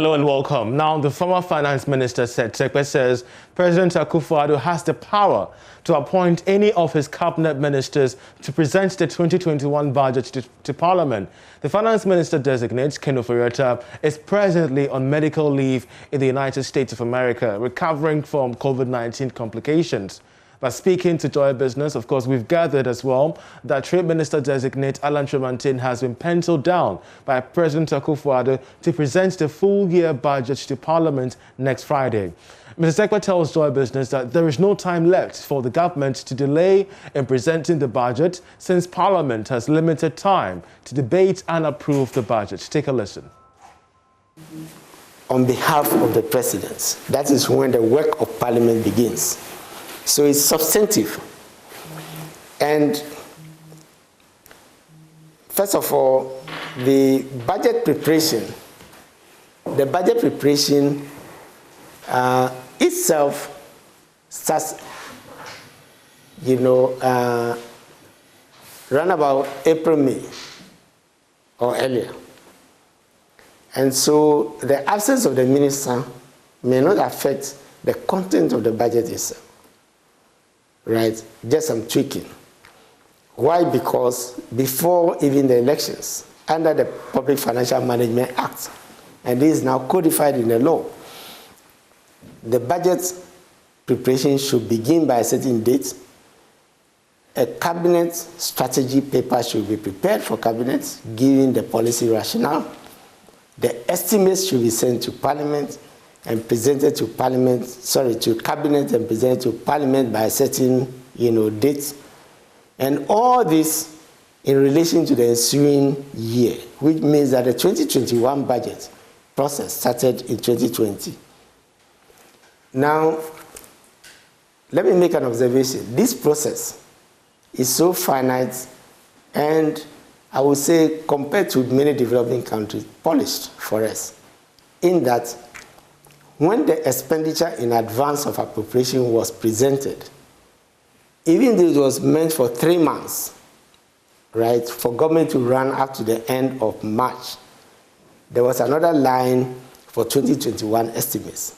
Hello and welcome. Now, the former finance minister Sekpe says President Akufo-Addo has the power to appoint any of his cabinet ministers to present the 2021 budget to Parliament. The finance minister designate, Ken Ofori-Atta, is presently on medical leave in the United States of America, recovering from COVID-19 complications. But speaking to Joy Business, of course, we've gathered as well that Trade Minister-designate Alan Tremantin has been penciled down by President Akufo-Addo to present the full-year budget to Parliament next Friday. Mr. Sekpe tells Joy Business that there is no time left for the government to delay in presenting the budget since Parliament has limited time to debate and approve the budget. Take a listen. On behalf of the President, that is when the work of Parliament begins. So it's substantive. And first of all, the budget preparation itself starts, run about April, May, or earlier. And so the absence of the minister may not affect the content of the budget itself. Right? Just some tweaking. Why? Because before even the elections, under the Public Financial Management Act, and this is now codified in the law, the budget preparation should begin by a certain date. A cabinet strategy paper should be prepared for cabinet, giving the policy rationale. The estimates should be sent to Parliament and presented to Parliament, to Cabinet and presented to Parliament by a certain, date. And all this in relation to the ensuing year, which means that the 2021 budget process started in 2020. Now, let me make an observation. This process is so finite and, I would say, compared to many developing countries, polished for us, in that when the expenditure in advance of appropriation was presented, even though it was meant for 3 months, right, for government to run up to the end of March, there was another line for 2021 estimates.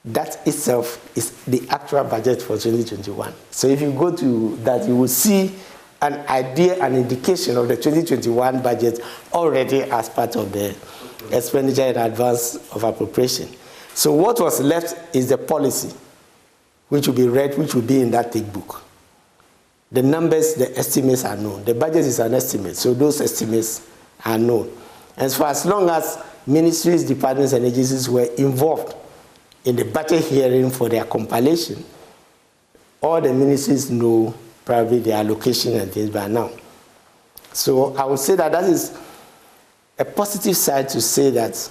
That itself is the actual budget for 2021. So if you go to that, you will see an idea, an indication of the 2021 budget already as part of the expenditure in advance of appropriation. So what was left is the policy, which will be read, which will be in that thick book. The numbers, the estimates are known. The budget is an estimate, so those estimates are known. And for as long as ministries, departments, and agencies were involved in the budget hearing for their compilation, all the ministries know probably their allocation and things by now. So I would say that that is a positive side to say that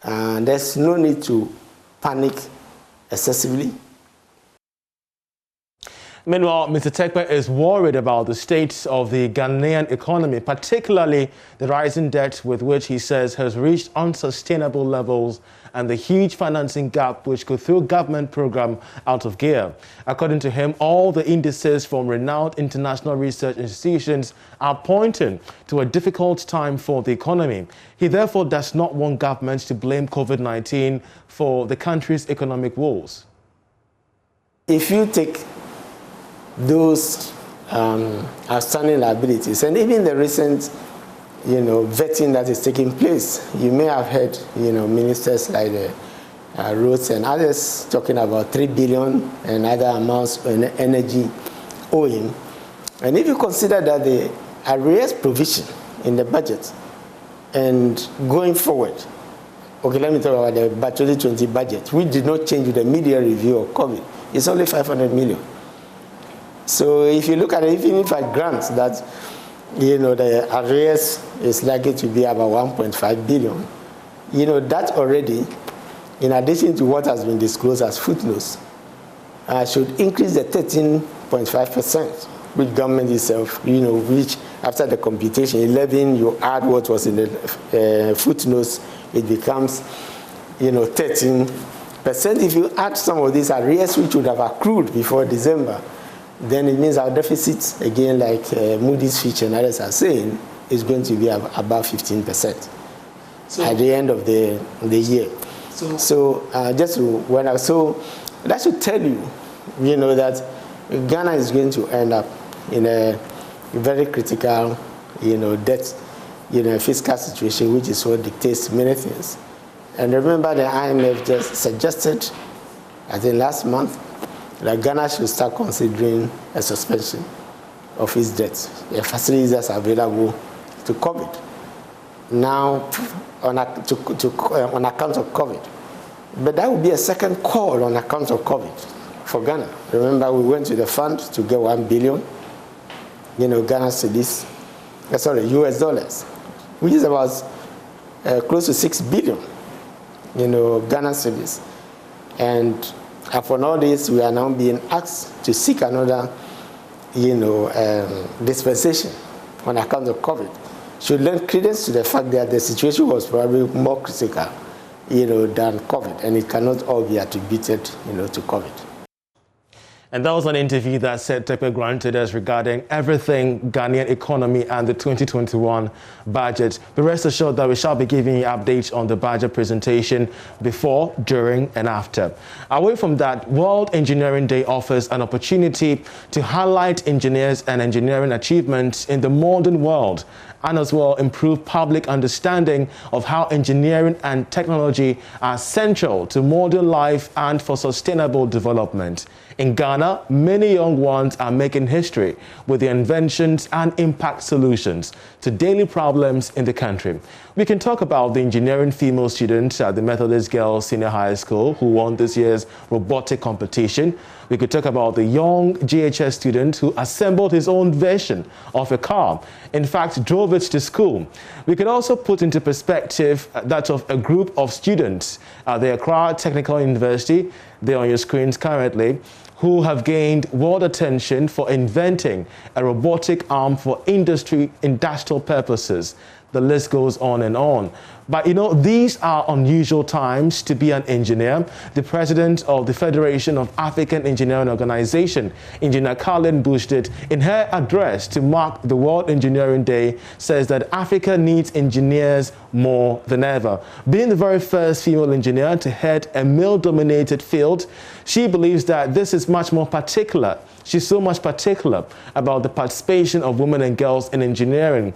there's no need to panic excessively. Meanwhile, Mr. Sekpe is worried about the state of the Ghanaian economy, particularly the rising debt with which he says has reached unsustainable levels and the huge financing gap which could throw government program out of gear. According to him, all the indices from renowned international research institutions are pointing to a difficult time for the economy. He therefore does not want governments to blame COVID-19 for the country's economic woes. If you take those outstanding liabilities, and even the recent, vetting that is taking place, you may have heard, ministers like Rhodes and others talking about 3 billion and other amounts in energy owing. And if you consider that the arrears provision in the budget and going forward, okay, let me talk about the 2020 budget, which did not change with the media review of COVID. It's only 500 million. So if you look at it, even if I grant that, the arrears is likely to be about 1.5 billion, that already, in addition to what has been disclosed as footnotes, should increase the 13.5%, which government itself, which after the computation, 11, you add what was in the footnotes, it becomes, 13%. If you add some of these arrears, which would have accrued before December, then it means our deficit, again, like Moody's, Fitch, and others are saying, is going to be above 15%. at the end of the year. So that should tell you, that Ghana is going to end up in a very critical, debt, fiscal situation, which is what dictates many things. And remember, the IMF just suggested, I think last month, that Ghana should start considering a suspension of its debt, the facilities that's available to COVID. Now, on account of COVID. But that would be a second call on account of COVID for Ghana. Remember, we went to the fund to get 1 billion, Ghana cedis, US dollars, which is about close to 6 billion, Ghana cedis. And for all this, we are now being asked to seek another, dispensation on account of COVID. Should lend credence to the fact that the situation was probably more critical, than COVID, and it cannot all be attributed, to COVID. And that was an interview that Sekwe granted us regarding everything Ghanaian economy and the 2021 budget. But rest assured that we shall be giving you updates on the budget presentation before, during, and after. Away from that, World Engineering Day offers an opportunity to highlight engineers and engineering achievements in the modern world, and as well improve public understanding of how engineering and technology are central to modern life and for sustainable development. In Ghana, many young ones are making history with their inventions and impact solutions to daily problems in the country. We can talk about the engineering female student at the Methodist Girls Senior High School who won this year's robotic competition. We could talk about the young GHS student who assembled his own version of a car, in fact, drove it to school. We could also put into perspective that of a group of students at the Accra Technical University, they're on your screens currently, who have gained world attention for inventing a robotic arm for industrial purposes. The list goes on and on. But these are unusual times to be an engineer. The president of the Federation of African Engineering Organization, Engineer Carlin Bushdit, in her address to mark the World Engineering Day, says that Africa needs engineers more than ever. Being the very first female engineer to head a male-dominated field, she believes that this is much more particular. She's so much particular about the participation of women and girls in engineering.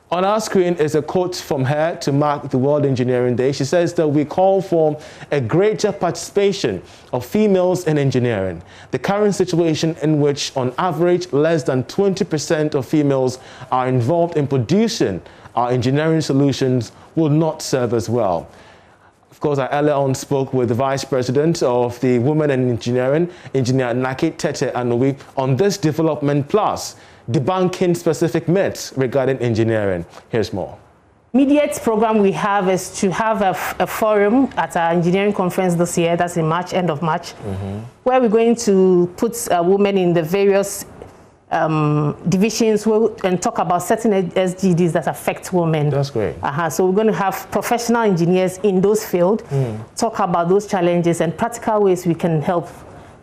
On our screen is a quote from her to mark the World Engineering Day. She says that we call for a greater participation of females in engineering. The current situation in which, on average, less than 20% of females are involved in producing our engineering solutions will not serve us well. Of course, I earlier on spoke with the Vice President of the Women in Engineering, Engineer Naki Tete Anowi, on this development plus debunking specific myths regarding engineering. Here's more. Immediate program we have is to have a forum at our engineering conference this year, that's in March, end of March, where we're going to put women in the various divisions and talk about certain SDGs that affect women. That's great. So we're going to have professional engineers in those fields, talk about those challenges and practical ways we can help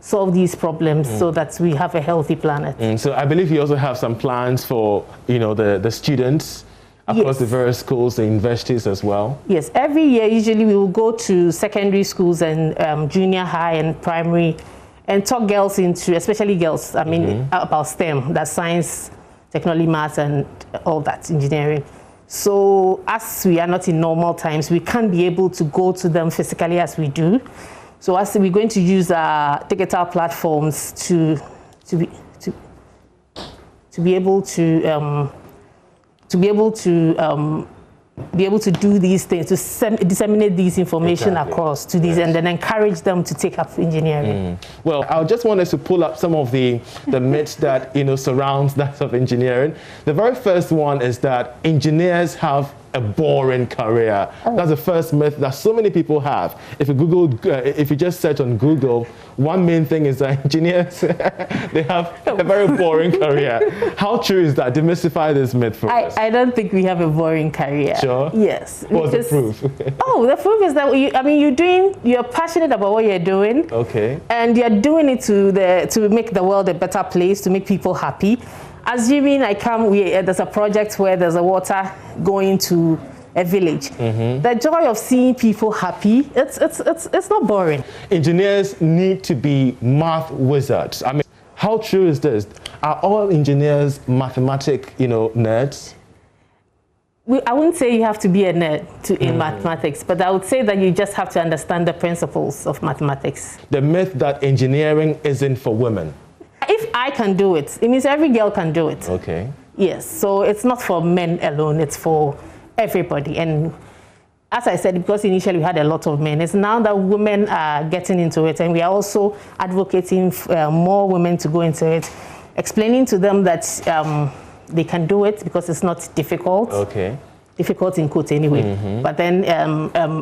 solve these problems so that we have a healthy planet. So I believe you also have some plans for, the students across the various schools, the universities as well. Yes, every year usually we will go to secondary schools and junior high and primary and talk girls into, especially girls, about STEM, that's science, technology, maths, and all that, engineering. So as we are not in normal times, we can't be able to go to them physically as we do. So as we're going to use our digital platforms to be able to do these things, to disseminate these information across to these, and then encourage them to take up engineering. Well, I just wanted to pull up some of the myths that surrounds that of engineering. The very first one is that engineers have a boring career. That's the first myth that so many people have. If you just search on Google, one main thing is that engineers they have a very boring career. How true is that? Demystify this myth for us. I don't think we have a boring career. Sure. Yes. What's the proof? The proof is that you're passionate about what you're doing. Okay. And you're doing it to make the world a better place, to make people happy. Assuming there's a project where there's a water going to a village. The joy of seeing people happy, it's not boring. Engineers need to be math wizards. I mean, how true is this? Are all engineers mathematic, nerds? I wouldn't say you have to be a nerd in mathematics, but I would say that you just have to understand the principles of mathematics. The myth that engineering isn't for women. If I can do it, it means every girl can do it. Okay. Yes, so it's not for men alone, it's for everybody. And as I said, because initially we had a lot of men, it's now that women are getting into it, and we are also advocating more women to go into it, explaining to them that they can do it because it's not difficult. Okay. Difficult in quotes anyway. But then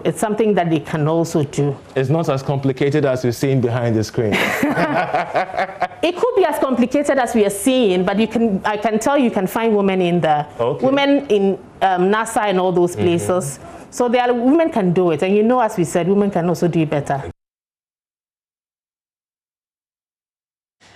it's something that they can also do. It's not as complicated as we're seeing behind the screen. It could be as complicated as we are seeing, but I can tell you can find women in the women in NASA and all those places. So women can do it, and as we said, women can also do it better.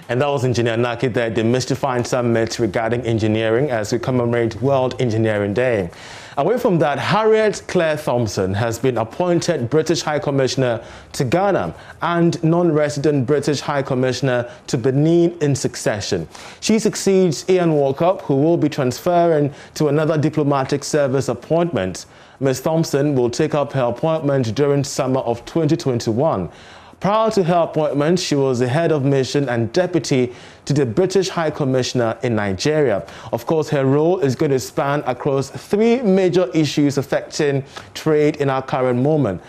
And that was Engineer Naki there, demystifying some myths regarding engineering as we commemorate World Engineering Day. Away from that, Harriet Claire Thompson has been appointed British High Commissioner to Ghana and non-resident British High Commissioner to Benin in succession. She succeeds Ian Walker, who will be transferring to another diplomatic service appointment. Ms. Thompson will take up her appointment during summer of 2021. Prior to her appointment, she was the head of mission and deputy to the British High Commissioner in Nigeria. Of course, her role is going to span across 3 major issues affecting trade in our current moment.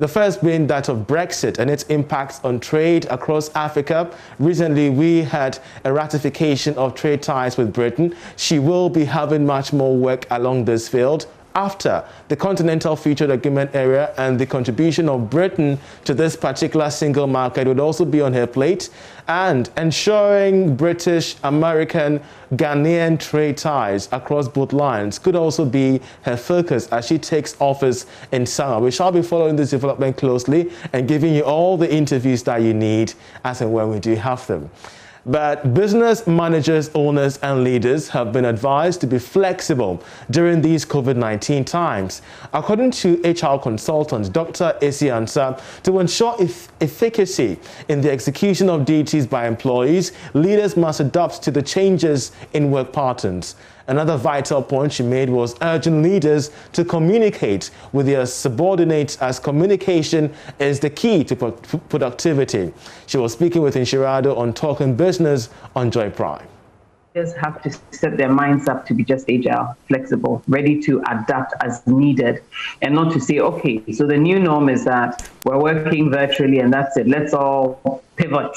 The first being that of Brexit and its impacts on trade across Africa. Recently, we had a ratification of trade ties with Britain. She will be having much more work along this field. After the Continental Free Trade Agreement area, and the contribution of Britain to this particular single market would also be on her plate, and ensuring British, American, Ghanaian trade ties across both lines could also be her focus as she takes office in summer. We shall be following this development closely and giving you all the interviews that you need as and when we do have them. But business managers, owners, and leaders have been advised to be flexible during these COVID-19 times. According to HR consultant Dr. Esi Ansah, to ensure efficacy in the execution of duties by employees, leaders must adapt to the changes in work patterns. Another vital point she made was urging leaders to communicate with their subordinates, as communication is the key to productivity. She was speaking with Inshirado on Talking Business on Joy Prime. Leaders have to set their minds up to be just agile, flexible, ready to adapt as needed, and not to say, okay, so the new norm is that we're working virtually and that's it. Let's all pivot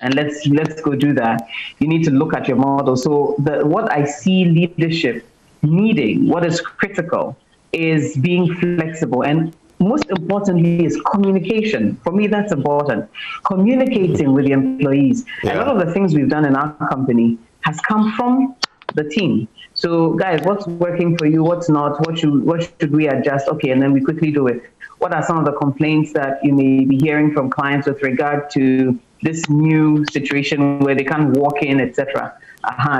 and let's go do that. You need to look at your model. So what I see leadership needing, what is critical, is being flexible, and most importantly is communication. For me, that's important. Communicating with the employees. A lot of the things we've done in our company has come from the team. So guys, what's working for you? What's not? What should we adjust? Okay, and then we quickly do it. What are some of the complaints that you may be hearing from clients with regard to this new situation where they can't walk in, etc.?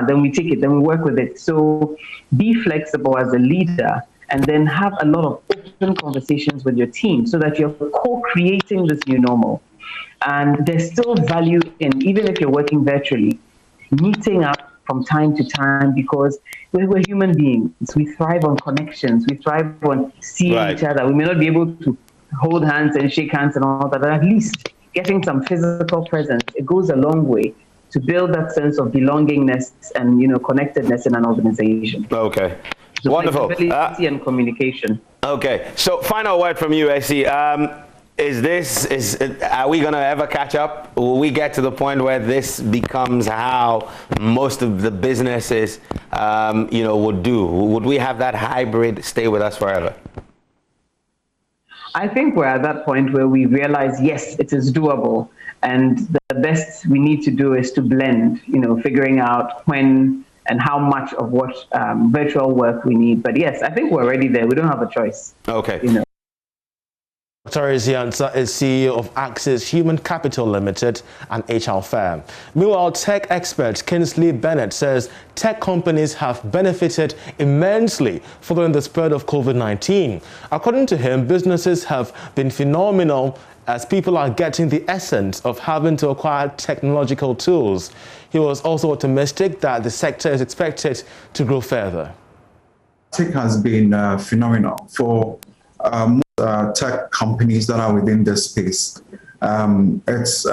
Then we take it, then we work with it. So be flexible as a leader, and then have a lot of open conversations with your team so that you're co-creating this new normal. And there's still value in, even if you're working virtually, meeting up from time to time, because we're human beings. We thrive on connections. We thrive on seeing each other. We may not be able to hold hands and shake hands and all that, but at least getting some physical presence, it goes a long way to build that sense of belongingness and connectedness in an organization. Okay. So wonderful. Flexibility and communication. Okay. So final word from you, Esi. Are we going to ever catch up? Will we get to the point where this becomes how most of the businesses, would do? Would we have that hybrid stay with us forever? I think we're at that point where we realize, yes, it is doable. And the best we need to do is to blend, figuring out when and how much of what virtual work we need. But yes, I think we're already there. We don't have a choice. Okay. Torres Yansa is CEO of Axis Human Capital Limited and HR firm. Meanwhile, tech expert Kingsley Bennett says tech companies have benefited immensely following the spread of COVID-19. According to him, businesses have been phenomenal as people are getting the essence of having to acquire technological tools. He was also optimistic that the sector is expected to grow further. Tech has been phenomenal for tech companies that are within this space. It's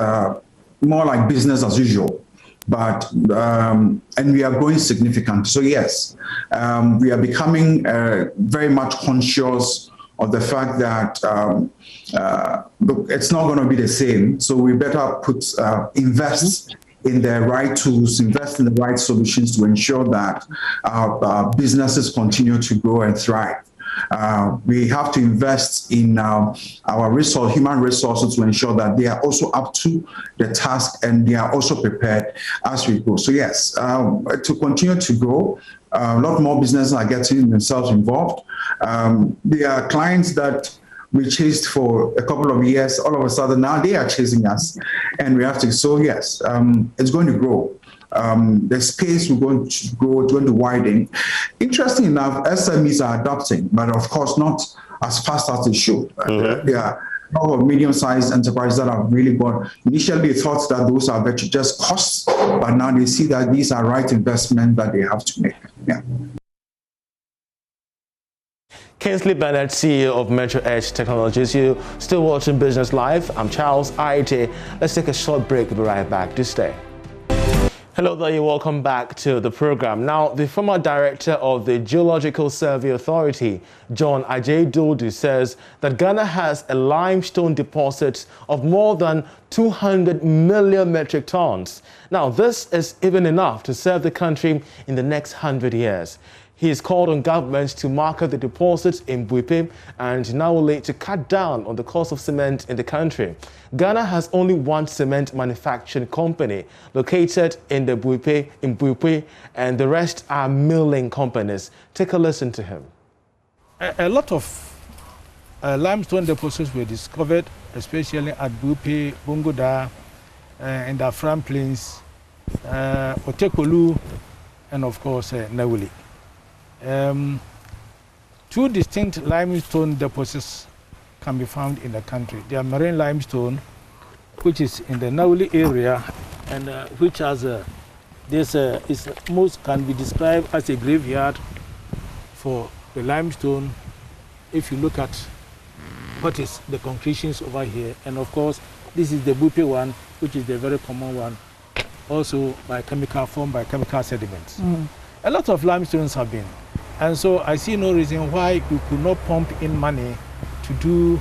more like business as usual, but and we are growing significant. So yes, we are becoming very much conscious of the fact that look, it's not going to be the same. So we better invest in the right tools, invest in the right solutions to ensure that our businesses continue to grow and thrive. We have to invest in our human resources to ensure that they are also up to the task and they are also prepared as we go. So yes, to continue to grow, a lot more businesses are getting themselves involved. There are clients that we chased for a couple of years. All of a sudden now they are chasing us, and we have to. So yes, it's going to grow. The space we're going to grow, it's going to widen. Interesting enough, SMEs are adopting, but of course not as fast as they should. There are a lot of medium-sized enterprises that have really gone. Initially, they thought that those are just costs, but now they see that these are right investments that they have to make. Yeah. Kingsley Bennett, CEO of Metro Edge Technologies. You still watching Business Live. I'm Charles Aite. Let's take a short break. We'll be right back. Do stay. Hello there, you're welcome back to the program. Now, the former director of the Geological Survey Authority, John Ajay-Dodu, says that Ghana has a limestone deposit of more than 200 million metric tons. Now, this is even enough to serve the country in the next 100 years. He has called on governments to market the deposits in Buipe and Naole to cut down on the cost of cement in the country. Ghana has only one cement manufacturing company located in the Buipe, and the rest are milling companies. Take a listen to him. A lot of limestone deposits were discovered, especially at Buipe, Bungoda, in the Afram Plains, Otekolu, and of course Naole. Two distinct limestone deposits can be found in the country. They are marine limestone, which is in the Naole area, and which has most can be described as a graveyard for the limestone. If you look at what is the concretions over here, and of course this is the Buipe one, which is the very common one, also formed by chemical sediments. A lot of limestones have been. And so I see no reason why we could not pump in money to do,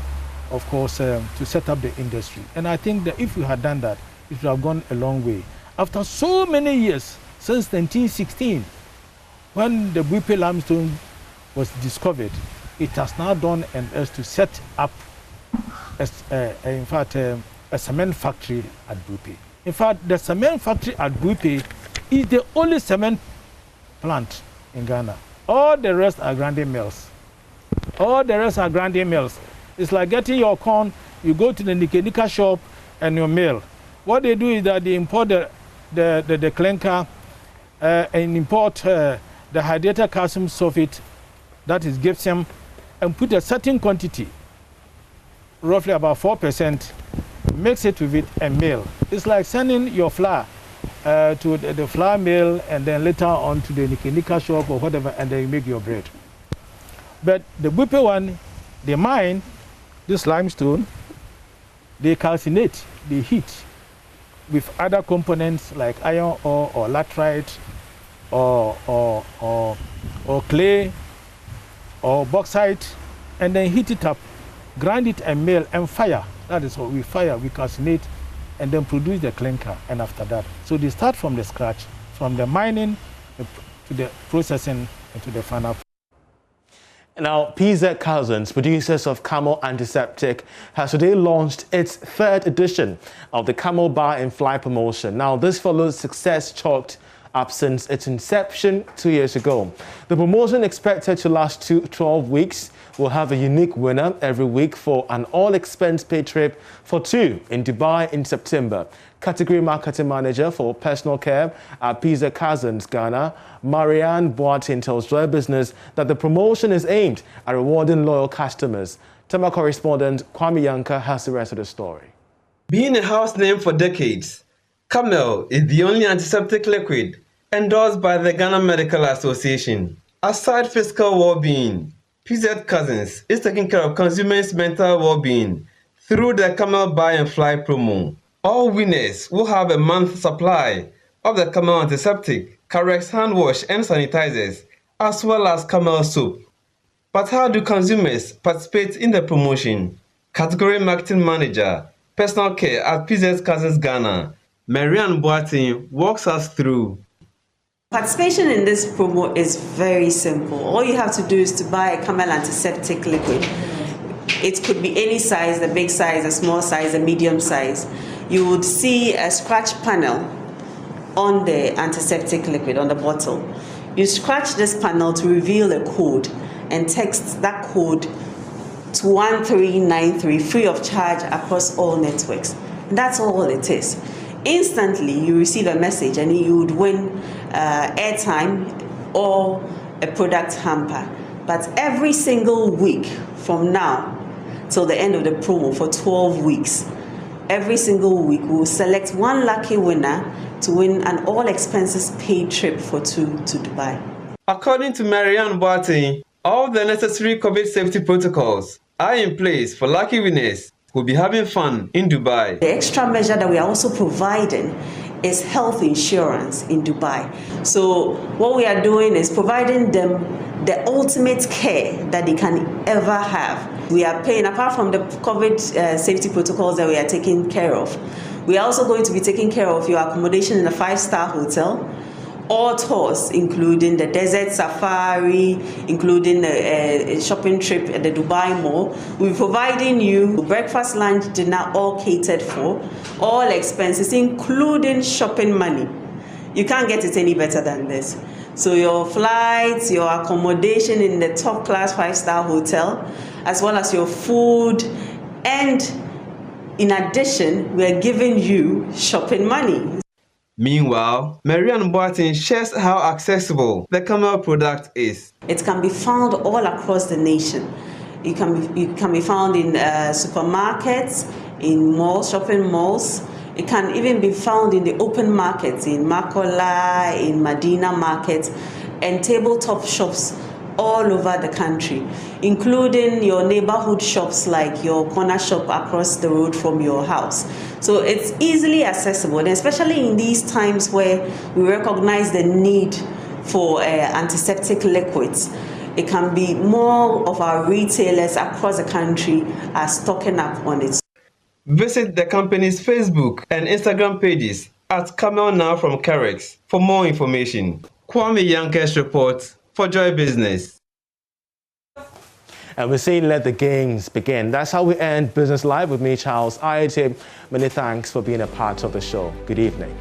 of course, to set up the industry. And I think that if we had done that, it would have gone a long way. After so many years, since 1916, when the Buipe limestone was discovered, it has now done an urge to set up, a cement factory at Buipe. In fact, the cement factory at Buipe is the only cement plant in Ghana. All the rest are grinding mills. All the rest are grinding mills. It's like getting your corn, you go to the Nika shop and your mill. What they do is that they import the clinker and import the hydrated calcium sulfate, that is gypsum, and put a certain quantity, roughly about 4%, mix it with it and mill. It's like sending your flour to the flour mill and then later on to the Nika shop or whatever, and then you make your bread. But the Buipe one, they mine this limestone, they calcinate, they heat with other components like iron ore or laterite or clay or bauxite, and then heat it up, grind it and mill and fire. That is what we fire, we calcinate, and then produce the clinker. And after that, so they start from the scratch, from the mining to the processing and to the final. Now, PZ Cousins, producers of Camel Antiseptic, has today launched its third edition of the Camel Bar and Fly promotion. Now, this follows success chalked up since its inception 2 years ago. The promotion, expected to last 12 weeks, will have a unique winner every week for an all-expense-paid trip for two in Dubai in September. Category Marketing Manager for Personal Care at Pizza Cousins, Ghana, Marianne Boateng tells Joy Business that the promotion is aimed at rewarding loyal customers. Tema correspondent Kwame Yanka has the rest of the story. Being a house name for decades, Camel is the only antiseptic liquid endorsed by the Ghana Medical Association. Aside physical well-being, PZ Cousins is taking care of consumers' mental well-being through the Camel Buy and Fly promo. All winners will have a month's supply of the Camel Antiseptic, Carex hand wash and sanitizers, as well as Camel soap. But how do consumers participate in the promotion? Category Marketing Manager, Personal Care at PZ Cousins Ghana, Marianne Boateng walks us through. Participation in this promo is very simple. All you have to do is to buy a Camel Antiseptic liquid. It could be any size, the big size, the small size, the medium size. You would see a scratch panel on the antiseptic liquid, on the bottle. You scratch this panel to reveal a code and text that code to 1393 free of charge across all networks. That's all it is. Instantly, you receive a message and you would win airtime or a product hamper. But every single week from now till the end of the promo for 12 weeks, every single week we will select one lucky winner to win an all-expenses-paid trip for two to Dubai. According to Marianne Boateng, all the necessary COVID safety protocols are in place for lucky winners who will be having fun in Dubai. The extra measure that we are also providing is health insurance in Dubai. So what we are doing is providing them the ultimate care that they can ever have. We are paying, apart from the COVID safety protocols that we are taking care of, we are also going to be taking care of your accommodation in a 5-star hotel, all tours, including the desert safari, including a shopping trip at the Dubai Mall. We're providing you breakfast, lunch, dinner, all catered for, all expenses, including shopping money. You can't get it any better than this. So your flights, your accommodation in the top class 5-star hotel, as well as your food, and in addition, we're giving you shopping money. Meanwhile, Marianne Boateng shares how accessible the Camel product is. It can be found all across the nation. It can be found in supermarkets, in malls, shopping malls. It can even be found in the open markets, in Makola, in Medina markets, and tabletop shops all over the country, including your neighborhood shops like your corner shop across the road from your house. So it's easily accessible, and especially in these times where we recognize the need for antiseptic liquids. It can be more of our retailers across the country are stocking up on it. Visit the company's Facebook and Instagram pages at Camel Now from Carex for more information. Kwame Yanke's report for Joy Business. And we're saying let the games begin. That's how we end Business Live with me, Charles Ayete. Many thanks for being a part of the show. Good evening.